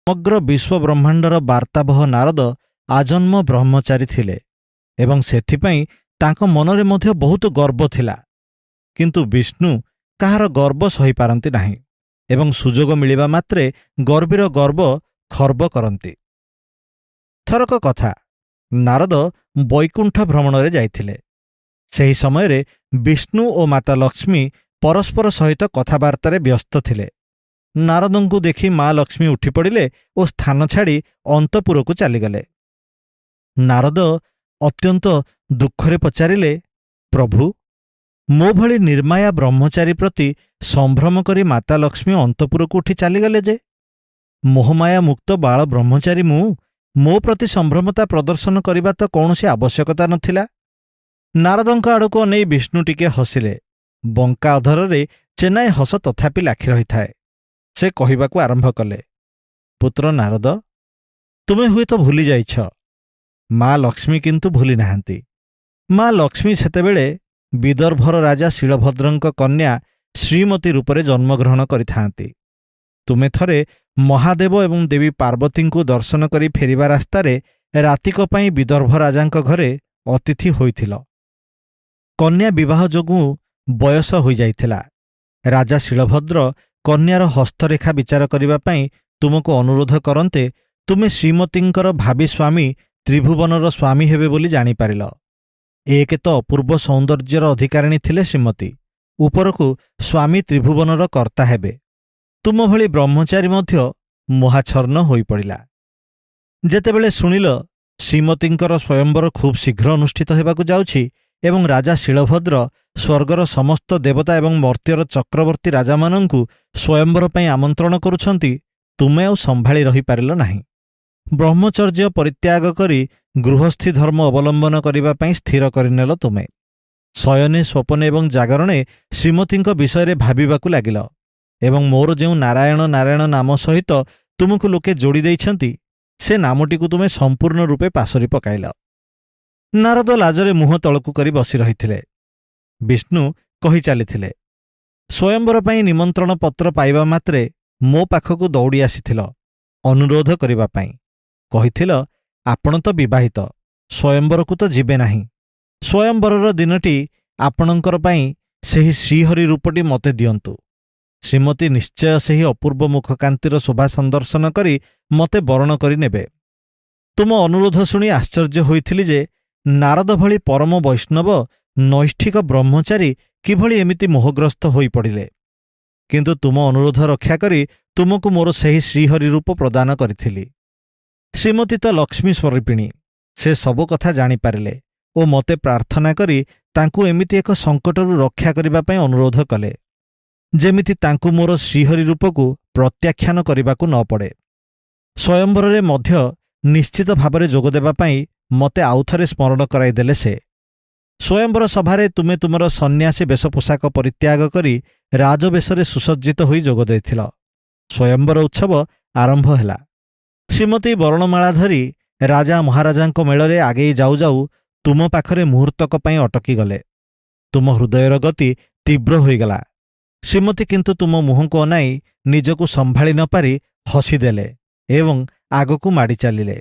ସମଗ୍ର ବିଶ୍ୱ ବ୍ରହ୍ମାଣ୍ଡର ବାର୍ତ୍ତାବହ ନାରଦ ଆଜନ୍ମ ବ୍ରହ୍ମଚାରୀ ଥିଲେ ଏବଂ ସେଥିପାଇଁ ତାଙ୍କ ମନରେ ମଧ୍ୟ ବହୁତ ଗର୍ବ ଥିଲା। କିନ୍ତୁ ବିଷ୍ଣୁ କାହାର ଗର୍ବ ସହିପାରନ୍ତି ନାହିଁ ଏବଂ ସୁଯୋଗ ମିଳିବା ମାତ୍ରେ ଗର୍ବୀର ଗର୍ବ ଖର୍ବ କରନ୍ତି। ଥରକ କଥା, ନାରଦ ବୈକୁଣ୍ଠ ଭ୍ରମଣରେ ଯାଇଥିଲେ। ସେହି ସମୟରେ ବିଷ୍ଣୁ ଓ ମାତା ଲକ୍ଷ୍ମୀ ପରସ୍ପର ସହିତ କଥାବାର୍ତ୍ତାରେ ବ୍ୟସ୍ତ ଥିଲେ। ନାରଦଙ୍କୁ ଦେଖି ମା ଲକ୍ଷ୍ମୀ ଉଠିପଡ଼ିଲେ ଓ ସ୍ଥାନ ଛାଡ଼ି ଅନ୍ତପୁରକୁ ଚାଲିଗଲେ। ନାରଦ ଅତ୍ୟନ୍ତ ଦୁଃଖରେ ପଚାରିଲେ, ପ୍ରଭୁ, ମୋ ଭଳି ନିର୍ମାୟା ବ୍ରହ୍ମଚାରୀ ପ୍ରତି ସମ୍ଭ୍ରମ କରି ମାତା ଲକ୍ଷ୍ମୀ ଅନ୍ତପୁରକୁ ଉଠି ଚାଲିଗଲେ ଯେ? ମୋହମାୟା ମୁକ୍ତ ବାଳ ବ୍ରହ୍ମଚାରୀ ମୋ ପ୍ରତି ସମ୍ଭ୍ରମତା ପ୍ରଦର୍ଶନ କରିବା ତ କୌଣସି ଆବଶ୍ୟକତା ନଥିଲା। ନାରଦଙ୍କ ଆଡ଼କୁ ଅନେଇ ବିଷ୍ଣୁ ଟିକେ ହସିଲେ। ବଙ୍କା ଅଧରରେ ଚେନାଏ ହସ ତଥାପି ଲାଖି ରହିଥାଏ। ସେ କହିବାକୁ ଆରମ୍ଭ କଲେ, ପୁତ୍ର ନାରଦ, ତୁମେ ହୁଏତ ଭୁଲି ଯାଇଛ, ମା ଲକ୍ଷ୍ମୀ କିନ୍ତୁ ଭୁଲି ନାହାନ୍ତି। ମା ଲକ୍ଷ୍ମୀ ସେତେବେଳେ ବିଦର୍ଭର ରାଜା ଶିଳଭଦ୍ରଙ୍କ କନ୍ୟା ଶ୍ରୀମତୀ ରୂପରେ ଜନ୍ମଗ୍ରହଣ କରିଥାନ୍ତି। ତୁମେ ଥରେ ମହାଦେବ ଏବଂ ଦେବୀ ପାର୍ବତୀଙ୍କୁ ଦର୍ଶନ କରି ଫେରିବା ରାସ୍ତାରେ ରାତିକ ପାଇଁ ବିଦର୍ଭ ରାଜାଙ୍କ ଘରେ ଅତିଥି ହୋଇଥିଲ। କନ୍ୟା ବିବାହ ଯୋଗୁଁ ବୟସ ହୋଇଯାଇଥିଲା। ରାଜା ଶିଳଭଦ୍ର କନ୍ୟାର ହସ୍ତରେଖା ବିଚାର କରିବା ପାଇଁ ତୁମକୁ ଅନୁରୋଧ କରନ୍ତେ ତୁମେ ଶ୍ରୀମତୀଙ୍କର ଭାବି ସ୍ୱାମୀ ତ୍ରିଭୁବନର ସ୍ୱାମୀ ହେବେ ବୋଲି ଜାଣିପାରିଲ। ଏକ ତ ଅପୂର୍ବ ସୌନ୍ଦର୍ଯ୍ୟର ଅଧିକାରିଣୀ ଥିଲେ ଶ୍ରୀମତୀ, ଉପରକୁ ସ୍ୱାମୀ ତ୍ରିଭୁବନର କର୍ତ୍ତା ହେବେ। ତୁମ ଭଳି ବ୍ରହ୍ମଚାରୀ ମଧ୍ୟ ମୋହାଚ୍ଛନ୍ନ ହୋଇପଡ଼ିଲା। ଯେତେବେଳେ ଶୁଣିଲ ଶ୍ରୀମତୀଙ୍କର ସ୍ୱୟଂବର ଖୁବ୍ ଶୀଘ୍ର ଅନୁଷ୍ଠିତ ହେବାକୁ ଯାଉଛି ଏବଂ ରାଜା ଶିଳଭଦ୍ର ସ୍ୱର୍ଗର ସମସ୍ତ ଦେବତା ଏବଂ ମର୍ତ୍ତ୍ୟର ଚକ୍ରବର୍ତ୍ତୀ ରାଜାମାନଙ୍କୁ ସ୍ୱୟଂବର ପାଇଁ ଆମନ୍ତ୍ରଣ କରୁଛନ୍ତି, ତୁମେ ଆଉ ସମ୍ଭାଳି ରହିପାରିଲ ନାହିଁ। ବ୍ରହ୍ମଚର୍ଯ୍ୟ ପରିତ୍ୟାଗ କରି ଗୃହସ୍ଥି ଧର୍ମ ଅବଲମ୍ବନ କରିବା ପାଇଁ ସ୍ଥିର କରିନେଲ ତୁମେ। ଶୟନେ ସ୍ୱପନେ ଏବଂ ଜାଗରଣେ ଶ୍ରୀମତୀଙ୍କ ବିଷୟରେ ଭାବିବାକୁ ଲାଗିଲ ଏବଂ ମୋର ଯେଉଁ ନାରାୟଣ ନାରାୟଣ ନାମ ସହିତ ତୁମକୁ ଲୋକେ ଯୋଡ଼ି ଦେଇଛନ୍ତି, ସେ ନାମଟିକୁ ତୁମେ ସମ୍ପୂର୍ଣ୍ଣ ରୂପେ ପାସୋରି ପକାଇଲ। ନାରଦ ଲାଜରେ ମୁହଁ ତଳକୁ କରି ବସି ରହିଥିଲେ। ବିଷ୍ଣୁ କହି ଚାଲିଥିଲେ, ସ୍ୱୟଂବର ପାଇଁ ନିମନ୍ତ୍ରଣ ପତ୍ର ପାଇବା ମାତ୍ରେ ମୋ ପାଖକୁ ଦୌଡ଼ି ଆସିଥିଲ ଅନୁରୋଧ କରିବା ପାଇଁ। କହିଥିଲ, ଆପଣ ତ ବିବାହିତ, ସ୍ୱୟଂବରକୁ ତ ଯିବେ ନାହିଁ। ସ୍ୱୟଂବରର ଦିନଟି ଆପଣଙ୍କର ପାଇଁ ସେହି ଶ୍ରୀହରି ରୂପଟି ମୋତେ ଦିଅନ୍ତୁ। ଶ୍ରୀମତୀ ନିଶ୍ଚୟ ସେହି ଅପୂର୍ବ ମୁଖକାନ୍ତିର ଶୋଭା ସନ୍ଦର୍ଶନ କରି ମୋତେ ବରଣ କରି ନେବେ। ତୁମ ଅନୁରୋଧ ଶୁଣି ଆଶ୍ଚର୍ଯ୍ୟ ହୋଇଥିଲି ଯେ ନାରଦ ଭଳି ପରମ ବୈଷ୍ଣବ ନୈଷ୍ଠିକ ବ୍ରହ୍ମଚାରୀ କିଭଳି ଏମିତି ମୋହଗ୍ରସ୍ତ ହୋଇପଡ଼ିଲେ। କିନ୍ତୁ ତୁମ ଅନୁରୋଧ ରକ୍ଷା କରି ତୁମକୁ ମୋର ସେହି ଶ୍ରୀହରି ରୂପ ପ୍ରଦାନ କରିଥିଲି। ଶ୍ରୀମତୀ ତ ଲକ୍ଷ୍ମୀ ସ୍ୱରୂପିଣୀ, ସେ ସବୁ କଥା ଜାଣିପାରିଲେ ଓ ମୋତେ ପ୍ରାର୍ଥନା କରି ତାଙ୍କୁ ଏମିତି ଏକ ସଙ୍କଟରୁ ରକ୍ଷା କରିବା ପାଇଁ ଅନୁରୋଧ କଲେ, ଯେମିତି ତାଙ୍କୁ ମୋର ଶ୍ରୀହରି ରୂପକୁ ପ୍ରତ୍ୟାଖ୍ୟାନ କରିବାକୁ ନ ପଡ଼େ। ସ୍ୱୟଂବରରେ ମଧ୍ୟ ନିଶ୍ଚିତ ଭାବରେ ଯୋଗଦେବା ପାଇଁ ମୋତେ ଆଉଥରେ ସ୍ମରଣ କରାଇଦେଲେ ସେ। ସ୍ୱୟଂବର ସଭାରେ ତୁମେ ତୁମର ସନ୍ନ୍ୟାସୀ ବେଶ ପୋଷାକ ପରିତ୍ୟାଗ କରି ରାଜବେଶରେ ସୁସଜ୍ଜିତ ହୋଇ ଯୋଗ ଦେଇଥିଲ। ସ୍ୱୟଂବର ଉତ୍ସବ ଆରମ୍ଭ ହେଲା। ଶ୍ରୀମତୀ ବରଣମାଳା ଧରି ରାଜା ମହାରାଜାଙ୍କ ମେଳରେ ଆଗେଇ ଯାଉ ଯାଉ ତୁମ ପାଖରେ ମୁହୂର୍ତ୍ତକ ପାଇଁ ଅଟକିଗଲେ। ତୁମ ହୃଦୟର ଗତି ତୀବ୍ର ହୋଇଗଲା। ଶ୍ରୀମତୀ କିନ୍ତୁ ତୁମ ମୁହଁକୁ ଅନାଇ ନିଜକୁ ସମ୍ଭାଳି ନ ପାରି ହସିଦେଲେ ଏବଂ ଆଗକୁ ମାଡ଼ି ଚାଲିଲେ।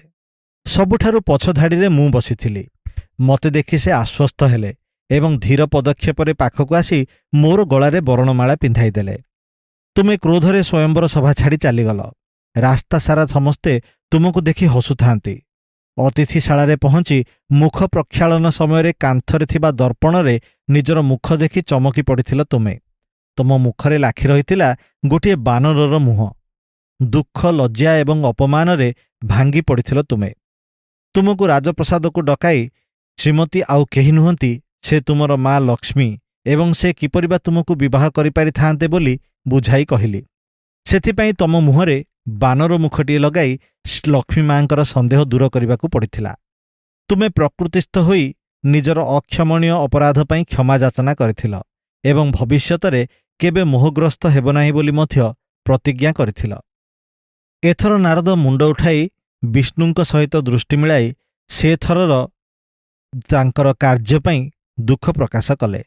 ସବୁଠାରୁ ପଛ ଧାଡ଼ିରେ ମୁଁ ବସିଥିଲି। ମୋତେ ଦେଖି ସେ ଆଶ୍ୱସ୍ତ ହେଲେ ଏବଂ ଧୀର ପଦକ୍ଷେପରେ ପାଖକୁ ଆସି ମୋର ଗଳାରେ ବରଣମାଳା ପିନ୍ଧାଇଦେଲେ। ତୁମେ କ୍ରୋଧରେ ସ୍ୱୟଂବର ସଭା ଛାଡ଼ି ଚାଲିଗଲ। ରାସ୍ତା ସାରା ସମସ୍ତେ ତୁମକୁ ଦେଖି ହସୁଥାନ୍ତି। ଅତିଥିଶାଳାରେ ପହଞ୍ଚି ମୁଖ ପ୍ରକ୍ଷାଳନ ସମୟରେ କାନ୍ଥରେ ଥିବା ଦର୍ପଣରେ ନିଜର ମୁଖ ଦେଖି ଚମକି ପଡ଼ିଥିଲ ତୁମେ। ତୁମ ମୁଖରେ ଲାଖି ରହିଥିଲା ଗୋଟିଏ ବାନରର ମୁହଁ। ଦୁଃଖ, ଲଜ୍ଜା ଏବଂ ଅପମାନରେ ଭାଙ୍ଗି ପଡ଼ିଥିଲ ତୁମେ। ତୁମକୁ ରାଜପ୍ରସାଦକୁ ଡକାଇ ଶ୍ରୀମତୀ ଆଉ କେହି ନୁହନ୍ତି, ସେ ତୁମର ମା ଲକ୍ଷ୍ମୀ ଏବଂ ସେ କିପରି ବା ତୁମକୁ ବିବାହ କରିପାରିଥାନ୍ତେ ବୋଲି ବୁଝାଇ କହିଲି। ସେଥିପାଇଁ ତମ ମୁହଁରେ ବାନର ମୁଖଟିଏ ଲଗାଇ ଲକ୍ଷ୍ମୀ ମାଙ୍କର ସନ୍ଦେହ ଦୂର କରିବାକୁ ପଡ଼ିଥିଲା। ତୁମେ ପ୍ରକୃତିସ୍ଥ ହୋଇ ନିଜର ଅକ୍ଷମଣୀୟ ଅପରାଧ ପାଇଁ କ୍ଷମା ଯାଚନା କରିଥିଲ ଏବଂ ଭବିଷ୍ୟତରେ କେବେ ମୋହଗ୍ରସ୍ତ ହେବ ନାହିଁ ବୋଲି ମଧ୍ୟ ପ୍ରତିଜ୍ଞା କରିଥିଲ। ଏଥର ନାରଦ ମୁଣ୍ଡ ଉଠାଇ ବିଷ୍ଣୁଙ୍କ ସହିତ ଦୃଷ୍ଟି ମିଳାଇ ସେ ଥରର ତାଙ୍କର କାର୍ଯ୍ୟ ପାଇଁ ଦୁଃଖ ପ୍ରକାଶ କଲେ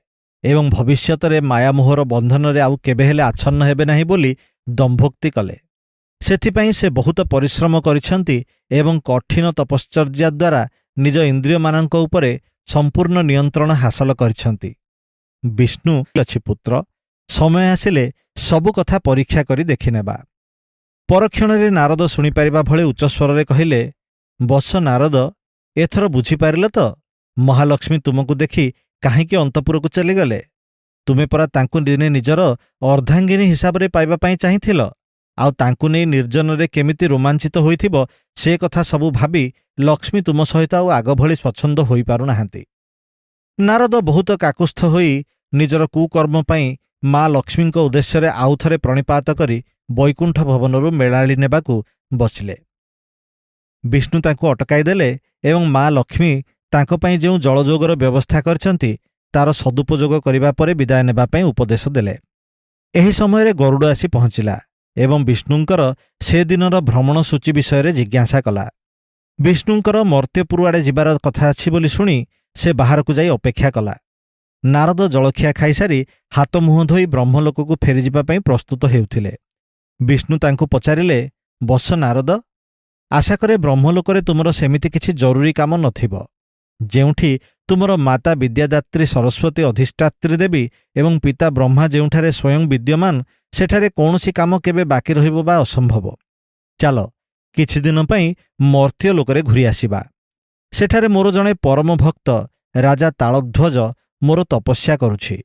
ଏବଂ ଭବିଷ୍ୟତରେ ମାୟାମୋହର ବନ୍ଧନରେ ଆଉ କେବେ ହେଲେ ଆଚ୍ଛନ୍ନ ହେବେ ନାହିଁ ବୋଲି ଦମ୍ଭୋକ୍ତି କଲେ। ସେଥିପାଇଁ ସେ ବହୁତ ପରିଶ୍ରମ କରିଛନ୍ତି ଏବଂ କଠିନ ତପଶ୍ଚର୍ଯ୍ୟା ଦ୍ୱାରା ନିଜ ଇନ୍ଦ୍ରିୟମାନଙ୍କ ଉପରେ ସମ୍ପୂର୍ଣ୍ଣ ନିୟନ୍ତ୍ରଣ ହାସଲ କରିଛନ୍ତି। ବିଷ୍ଣୁ ଅଛି ପୁତ୍ର, ସମୟ ଆସିଲେ ସବୁ କଥା ପରୀକ୍ଷା କରି ଦେଖିନେବା। ପରକ୍ଷଣରେ ନାରଦ ଶୁଣିପାରିବା ଭଳି ଉଚ୍ଚସ୍ୱରରେ କହିଲେ, ବତ୍ସ ନାରଦ, ଏଥର ବୁଝିପାରିଲ ତ ମହାଲକ୍ଷ୍ମୀ ତୁମକୁ ଦେଖି କାହିଁକି ଅନ୍ତପୁରକୁ ଚାଲିଗଲେ? ତୁମେ ପରା ତାଙ୍କୁ ଦିନେ ନିଜର ଅର୍ଦ୍ଧାଙ୍ଗିନୀ ହିସାବରେ ପାଇବା ପାଇଁ ଚାହିଁଥିଲ, ଆଉ ତାଙ୍କୁ ନେଇ ନିର୍ଜନରେ କେମିତି ରୋମାଞ୍ଚିତ ହୋଇଥିବ ସେ କଥା ସବୁ ଭାବି ଲକ୍ଷ୍ମୀ ତୁମ ସହିତ ଆଉ ଆଗ ଭଳି ସ୍ୱଚ୍ଛନ୍ଦ ହୋଇପାରୁନାହାନ୍ତି। ନାରଦ ବହୁତ କାକୁସ୍ଥ ହୋଇ ନିଜର କୁକର୍ମ ପାଇଁ ମା ଲକ୍ଷ୍ମୀଙ୍କ ଉଦ୍ଦେଶ୍ୟରେ ଆଉଥରେ ପ୍ରଣିପାତ କରି ବୈକୁଣ୍ଠ ଭବନରୁ ମେଳାଳି ନେବାକୁ ବସିଲେ। ବିଷ୍ଣୁ ତାଙ୍କୁ ଅଟକାଇ ଦେଲେ ଏବଂ ମା ଲକ୍ଷ୍ମୀ ତାଙ୍କ ପାଇଁ ଯେଉଁ ଜଳଯୋଗର ବ୍ୟବସ୍ଥା କରିଛନ୍ତି ତାର ସଦୁପଯୋଗ କରିବା ପରେ ବିଦାୟ ନେବା ପାଇଁ ଉପଦେଶ ଦେଲେ। ଏହି ସମୟରେ ଗରୁଡ଼ ଆସି ପହଞ୍ଚିଲା ଏବଂ ବିଷ୍ଣୁଙ୍କର ସେ ଦିନର ଭ୍ରମଣ ସୂଚୀ ବିଷୟରେ ଜିଜ୍ଞାସା କଲା। ବିଷ୍ଣୁଙ୍କର ମର୍ତ୍ତ୍ୟପୁର ଆଡ଼େ ଯିବାର କଥା ଅଛି ବୋଲି ଶୁଣି ସେ ବାହାରକୁ ଯାଇ ଅପେକ୍ଷା କଲା। ନାରଦ ଜଳଖିଆ ଖାଇସାରି ହାତ ମୁହଁ ଧୋଇ ବ୍ରହ୍ମଲୋକକୁ ଫେରିଯିବା ପାଇଁ ପ୍ରସ୍ତୁତ ହେଉଥିଲେ। ବିଷ୍ଣୁ ତାଙ୍କୁ ପଚାରିଲେ, ବତ୍ସ ନାରଦ, ଆଶା କରେ ବ୍ରହ୍ମଲୋକରେ ତୁମର ସେମିତି କିଛି ଜରୁରୀ କାମ ନଥିବ, ଯେଉଁଠି ତୁମର ମାତା ବିଦ୍ୟାଦାତ୍ରୀ ସରସ୍ୱତୀ ଅଧିଷ୍ଠାତ୍ରୀ ଦେବୀ ଏବଂ ପିତା ବ୍ରହ୍ମା ଯେଉଁଠାରେ ସ୍ୱୟଂ ବିଦ୍ୟମାନ, ସେଠାରେ କୌଣସି କାମ କେବେ ବାକି ରହିବ ବା ଅସମ୍ଭବ। ଚାଲ କିଛିଦିନ ପାଇଁ ମର୍ତ୍ତ୍ୟ ଲୋକରେ ଘୂରି ଆସିବା। ସେଠାରେ ମୋର ଜଣେ ପରମ ଭକ୍ତ ରାଜା ତାଳଧ୍ୱଜ ମୋର ତପସ୍ୟା କରୁଛି।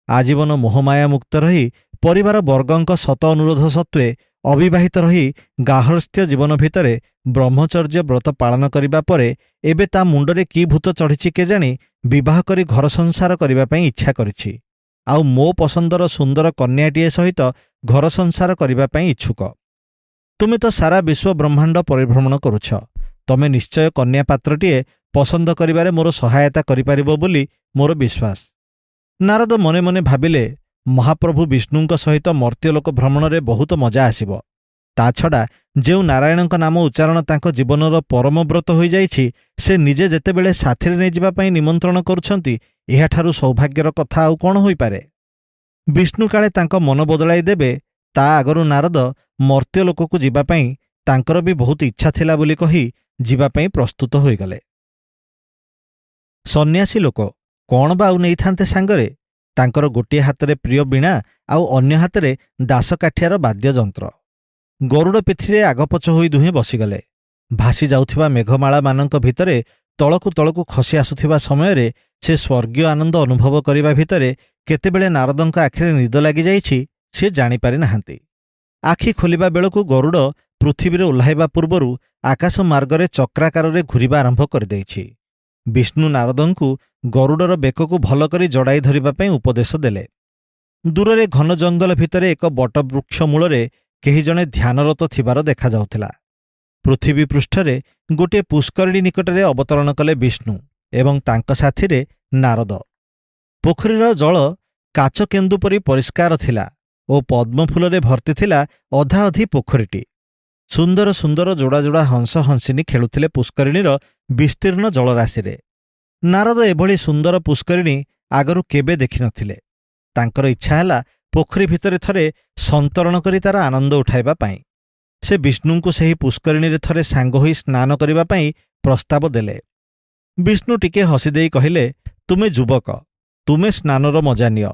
ଆଜୀବନ ମୋହମାୟା ମୁକ୍ତ ରହି ପରିବାର ବର୍ଗଙ୍କ ଶତ ଅନୁରୋଧ ସତ୍ତ୍ୱେ ଅବିବାହିତ ରହି ଗାର୍ହସ୍ଥ୍ୟ ଜୀବନ ଭିତରେ ବ୍ରହ୍ମଚର୍ଯ୍ୟ ବ୍ରତ ପାଳନ କରିବା ପରେ ଏବେ ତା ମୁଣ୍ଡରେ କି ଭୂତ ଚଢ଼ିଛି କେଜାଣି ବିବାହ କରି ଘର ସଂସାର କରିବା ପାଇଁ ଇଚ୍ଛା କରିଛି, ଆଉ ମୋ ପସନ୍ଦର ସୁନ୍ଦର କନ୍ୟାଟିଏ ସହିତ ଘର ସଂସାର କରିବା ପାଇଁ ଇଚ୍ଛୁକ। ତୁମେ ତ ସାରା ବିଶ୍ୱ ବ୍ରହ୍ମାଣ୍ଡ ପରିଭ୍ରମଣ କରୁଛ, ତମେ ନିଶ୍ଚୟ କନ୍ୟା ପାତ୍ରଟିଏ ପସନ୍ଦ କରିବାରେ ମୋର ସହାୟତା କରିପାରିବ ବୋଲି ମୋର ବିଶ୍ୱାସ। ନାରଦ ମନେ ମନେ ଭାବିଲେ, ମହାପ୍ରଭୁ ବିଷ୍ଣୁଙ୍କ ସହିତ ମର୍ତ୍ତ୍ୟଲୋକ ଭ୍ରମଣରେ ବହୁତ ମଜା ଆସିବ। ତା ଛଡ଼ା ଯେଉଁ ନାରାୟଣଙ୍କ ନାମ ଉଚ୍ଚାରଣ ତାଙ୍କ ଜୀବନର ପରମ ବ୍ରତ ହୋଇଯାଇଛି, ସେ ନିଜେ ଯେତେବେଳେ ସାଥିରେ ନେଇଯିବା ପାଇଁ ନିମନ୍ତ୍ରଣ କରୁଛନ୍ତି, ଏହାଠାରୁ ସୌଭାଗ୍ୟର କଥା ଆଉ କ'ଣ ହୋଇପାରେ? ବିଷ୍ଣୁ କାଳେ ତାଙ୍କ ମନ ବଦଳାଇ ଦେବେ, ତା ଆଗରୁ ନାରଦ ମର୍ତ୍ତ୍ୟଲୋକକୁ ଯିବା ପାଇଁ ତାଙ୍କର ବି ବହୁତ ଇଚ୍ଛା ଥିଲା ବୋଲି କହି ଯିବା ପାଇଁ ପ୍ରସ୍ତୁତ ହୋଇଗଲେ। ସନ୍ନ୍ୟାସୀ ଲୋକ କ'ଣ ବା ଆଉ ନେଇଥାନ୍ତେ ସାଙ୍ଗରେ? ତାଙ୍କର ଗୋଟିଏ ହାତରେ ପ୍ରିୟ ବୀଣା ଆଉ ଅନ୍ୟ ହାତରେ ଦାସକାଠିଆର ବାଦ୍ୟଯନ୍ତ୍ର। ଗରୁଡ଼ ପିଠିରେ ଆଗପଛ ହୋଇ ଦୁହେଁ ବସିଗଲେ। ଭାସି ଯାଉଥିବା ମେଘମାଳାମାନଙ୍କ ଭିତରେ ତଳକୁ ତଳକୁ ଖସି ଆସୁଥିବା ସମୟରେ ସେ ସ୍ୱର୍ଗୀୟ ଆନନ୍ଦ ଅନୁଭବ କରିବା ଭିତରେ କେତେବେଳେ ନାରଦଙ୍କ ଆଖିରେ ନିଦ ଲାଗିଯାଇଛି ସେ ଜାଣିପାରି ନାହାନ୍ତି। ଆଖି ଖୋଲିବା ବେଳକୁ ଗରୁଡ଼ ପୃଥିବୀରେ ଓହ୍ଲାଇବା ପୂର୍ବରୁ ଆକାଶ ମାର୍ଗରେ ଚକ୍ରାକାରରେ ଘୂରିବା ଆରମ୍ଭ କରିଦେଇଛି। ବିଷ୍ଣୁ ନାରଦଙ୍କୁ ଗରୁଡ଼ର ବେକକୁ ଭଲ କରି ଜଡ଼ାଇ ଧରିବା ପାଇଁ ଉପଦେଶ ଦେଲେ। ଦୂରରେ ଘନ ଜଙ୍ଗଲ ଭିତରେ ଏକ ବଟବୃକ୍ଷ ମୂଳରେ କେହି ଜଣେ ଧ୍ୟାନରତ ଥିବାର ଦେଖାଯାଉଥିଲା। ପୃଥିବୀ ପୃଷ୍ଠରେ ଗୋଟିଏ ପୁଷ୍କରିଣୀ ନିକଟରେ ଅବତରଣ କଲେ ବିଷ୍ଣୁ ଏବଂ ତାଙ୍କ ସାଥିରେ ନାରଦ। ପୋଖରୀର ଜଳ କାଚକେନ୍ଦୁ ପରି ପରିଷ୍କାର ଥିଲା ଓ ପଦ୍ମଫୁଲରେ ଭର୍ତ୍ତି ଥିଲା ଅଧାଅଧି ପୋଖରୀଟି। ସୁନ୍ଦର ସୁନ୍ଦର ଯୋଡ଼ା ଯୋଡ଼ା ହଂସ ହଂସିନୀ ଖେଳୁଥିଲେ ପୁଷ୍କରିଣୀର ବିସ୍ତୀର୍ଣ୍ଣ ଜଳରାଶିରେ। ନାରଦ ଏଭଳି ସୁନ୍ଦର ପୁଷ୍କରିଣୀ ଆଗରୁ କେବେ ଦେଖିନଥିଲେ। ତାଙ୍କର ଇଚ୍ଛା ହେଲା ପୋଖରୀ ଭିତରେ ଥରେ ସନ୍ତରଣ କରି ତାର ଆନନ୍ଦ ଉଠାଇବା ପାଇଁ। ସେ ବିଷ୍ଣୁଙ୍କୁ ସେହି ପୁଷ୍କରିଣୀରେ ଥରେ ସାଙ୍ଗ ହୋଇ ସ୍ନାନ କରିବା ପାଇଁ ପ୍ରସ୍ତାବ ଦେଲେ। ବିଷ୍ଣୁ ଟିକେ ହସିଦେଇ କହିଲେ, ତୁମେ ଯୁବକ, ତୁମେ ସ୍ନାନର ମଜା ନିଅ,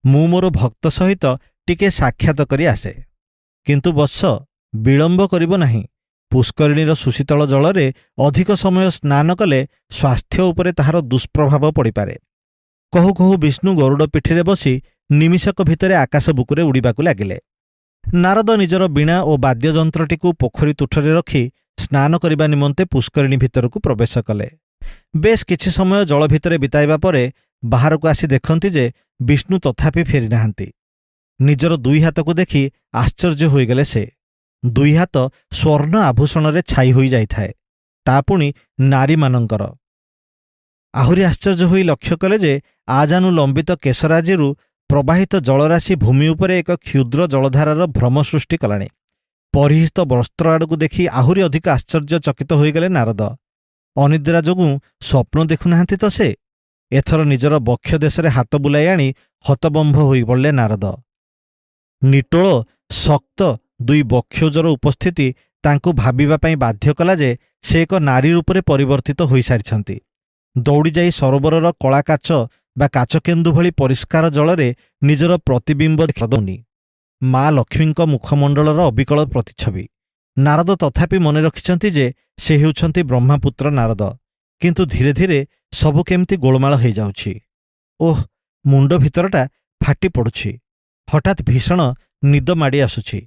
ମୁଁ ମୋର ଭକ୍ତ ସହିତ ଟିକେ ସାକ୍ଷାତ କରି ଆସେ। କିନ୍ତୁ ବତ୍ସ, ବିଳମ୍ବ କରିବ ନାହିଁ। ପୁଷ୍କରିଣୀର ସୁଶୀତଳ ଜଳରେ ଅଧିକ ସମୟ ସ୍ନାନ କଲେ ସ୍ୱାସ୍ଥ୍ୟ ଉପରେ ତାହାର ଦୁଷ୍ପ୍ରଭାବ ପଡ଼ିପାରେ। କହୁ କହୁ ବିଷ୍ଣୁ ଗରୁଡ଼ ପିଠିରେ ବସି ନିମିଷକ ଭିତରେ ଆକାଶ ବୁକୁରେ ଉଡ଼ିବାକୁ ଲାଗିଲେ। ନାରଦ ନିଜର ବୀଣା ଓ ବାଦ୍ୟଯନ୍ତ୍ରଟିକୁ ପୋଖରୀ ତୁଠରେ ରଖି ସ୍ନାନ କରିବା ନିମନ୍ତେ ପୁଷ୍କରିଣୀ ଭିତରକୁ ପ୍ରବେଶ କଲେ। ବେଶ୍ କିଛି ସମୟ ଜଳ ଭିତରେ ବିତାଇବା ପରେ ବାହାରକୁ ଆସି ଦେଖନ୍ତି ଯେ ବିଷ୍ଣୁ ତଥାପି ଫେରିନାହାନ୍ତି। ନିଜର ଦୁଇ ହାତକୁ ଦେଖି ଆଶ୍ଚର୍ଯ୍ୟ ହୋଇଗଲେ ସେ। ଦୁଇ ହାତ ସ୍ୱର୍ଣ୍ଣ ଆଭୂଷଣରେ ଛାଇ ହୋଇଯାଇଥାଏ, ତା ପୁଣି ନାରୀମାନଙ୍କର। ଆହୁରି ଆଶ୍ଚର୍ଯ୍ୟ ହୋଇ ଲକ୍ଷ୍ୟ କଲେ ଯେ ଆଜାନୁଲମ୍ବିତ କେଶରାଜିରୁ ପ୍ରବାହିତ ଜଳରାଶି ଭୂମି ଉପରେ ଏକ କ୍ଷୁଦ୍ର ଜଳଧାରାର ଭ୍ରମ ସୃଷ୍ଟି କଲାଣି। ପରିହିତ ବସ୍ତ୍ର ଆଡ଼କୁ ଦେଖି ଆହୁରି ଅଧିକ ଆଶ୍ଚର୍ଯ୍ୟଚକିତ ହୋଇଗଲେ ନାରଦ। ଅନିଦ୍ରା ଯୋଗୁଁ ସ୍ୱପ୍ନ ଦେଖୁନାହାନ୍ତି ତ ସେ? ଏଥର ନିଜର ବକ୍ଷ ଦେଶରେ ହାତ ବୁଲାଇ ଆଣି ହତବମ୍ବ ହୋଇପଡ଼ିଲେ ନାରଦ। ନିଟୋଳ, ଶକ୍ତ, ଦୁଇ ବକ୍ଷୋଜର ଉପସ୍ଥିତି ତାଙ୍କୁ ଭାବିବା ପାଇଁ ବାଧ୍ୟ କଲା ଯେ ସେ ଏକ ନାରୀ ରୂପରେ ପରିବର୍ତ୍ତିତ ହୋଇସାରିଛନ୍ତି। ଦୌଡ଼ିଯାଇ ସରୋବରର କଳା କାଚ ବା କାଚକେନ୍ଦୁ ଭଳି ପରିଷ୍କାର ଜଳରେ ନିଜର ପ୍ରତିବିମ୍ବ ଦେଖାଉନି। ମା ଲକ୍ଷ୍ମୀଙ୍କ ମୁଖମଣ୍ଡଳର ଅବିକଳ ପ୍ରତିଛବି। ନାରଦ ତଥାପି ମନେ ରଖିଛନ୍ତି ଯେ ସେ ହେଉଛନ୍ତି ବ୍ରହ୍ମାପୁତ୍ର ନାରଦ। କିନ୍ତୁ ଧୀରେ ଧୀରେ ସବୁ କେମିତି ଗୋଳମାଳ ହେଇଯାଉଛି। ଓଃ, ମୁଣ୍ଡ ଭିତରଟା ଫାଟି ପଡ଼ୁଛି। ହଠାତ୍ ଭୀଷଣ ନିଦ ମାଡ଼ି ଆସୁଛି।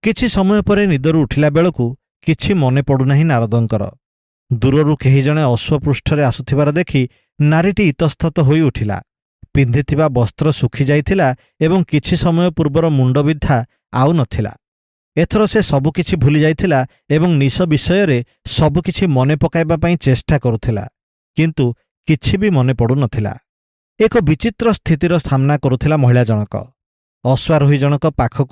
କିଛି ସମୟ ପରେ ନିଦରୁ ଉଠିଲା ବେଳକୁ କିଛି ମନେ ପଡ଼ୁନାହିଁ ନାରଦଙ୍କର। ଦୂରରୁ କେହି ଜଣେ ଅଶ୍ୱପୃଷ୍ଠରେ ଆସୁଥିବାର ଦେଖି ନାରୀଟି ଇତସ୍ତତ ହୋଇ ଉଠିଲା। ପିନ୍ଧିଥିବା ବସ୍ତ୍ର ଶୁଖିଯାଇଥିଲା ଏବଂ କିଛି ସମୟ ପୂର୍ବର ମୁଣ୍ଡବିନ୍ଧା ଆଉ ନଥିଲା। ଏଥର ସେ ସବୁକିଛି ଭୁଲି ଯାଇଥିଲା ଏବଂ ନିଶ ବିଷୟରେ ସବୁକିଛି ମନେ ପକାଇବା ପାଇଁ ଚେଷ୍ଟା କରୁଥିଲା, କିନ୍ତୁ କିଛି ବି ମନେ ପଡ଼ୁନଥିଲା। ଏକ ବିଚିତ୍ର ସ୍ଥିତିର ସାମ୍ନା କରୁଥିଲା ମହିଳା ଜଣକ। ଅଶ୍ୱାରୋହୀ ଜଣକ ପାଖକୁ